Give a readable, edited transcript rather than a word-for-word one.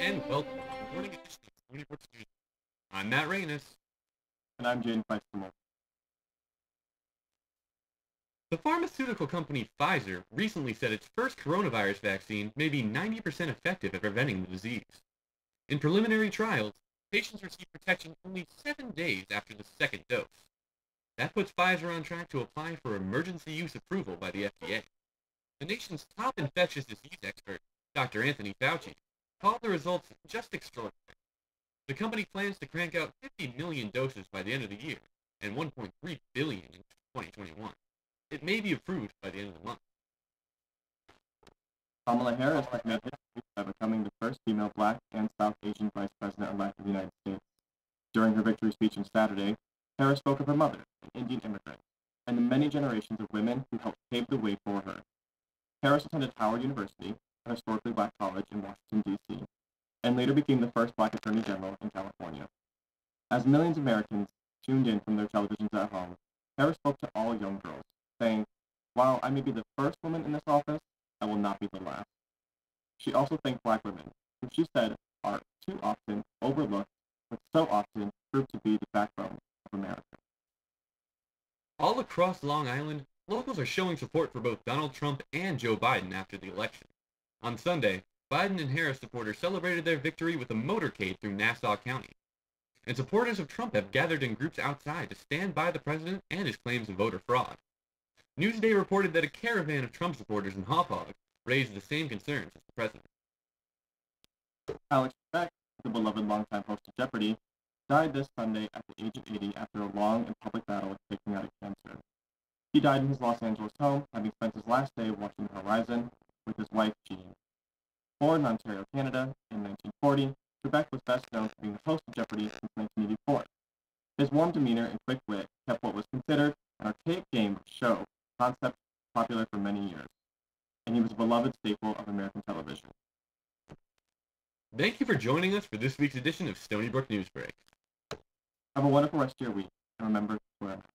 and welcome to the morning edition of Stony Brook News. I'm Matt Reynes. And I'm Jaden Feistelman. The pharmaceutical company Pfizer recently said its first coronavirus vaccine may be 90% effective at preventing the disease. In preliminary trials, patients received protection only 7 days after the second dose. That puts Pfizer on track to apply for emergency use approval by the FDA. The nation's top infectious disease expert, Dr. Anthony Fauci, called the results just extraordinary. The company plans to crank out 50 million doses by the end of the year and 1.3 billion in 2021. It may be approved by the end of the month. Kamala Harris has made history by becoming the first female Black and South Asian Vice President-elect of the United States. During her victory speech on Saturday, Harris spoke of her mother, an Indian immigrant, and the many generations of women who helped pave the way for her. Harris attended Howard University, a historically Black college in Washington, D.C., and later became the first Black Attorney General in California. As millions of Americans tuned in from their televisions at home, Harris spoke to all young girls, saying, "While I may be the first woman in this office, I will not be the last." She also thanked Black women, who she said are too often overlooked, but so often prove to be the backbone of America. All across Long Island, locals are showing support for both Donald Trump and Joe Biden after the election. On Sunday, Biden and Harris supporters celebrated their victory with a motorcade through Nassau County. And supporters of Trump have gathered in groups outside to stand by the president and his claims of voter fraud. Newsday reported that a caravan of Trump supporters in Hauppauge raised the same concerns as the president. Alex Trebek, the beloved longtime host of Jeopardy, died this Sunday at the age of 80 after a long and public battle with pancreatic cancer. He died in his Los Angeles home, having spent his last day watching the horizon with his wife, Jean. Born in Ontario, Canada, in 1940, Trebek was best known for being the host of Jeopardy since 1984. His warm demeanor and quick wit kept what was considered an archaic game show concept popular for many years, and he was a beloved staple of American television. Thank you for joining us for this week's edition of Stony Brook Newsbreak. Have a wonderful rest of your week, and remember to wear a mask.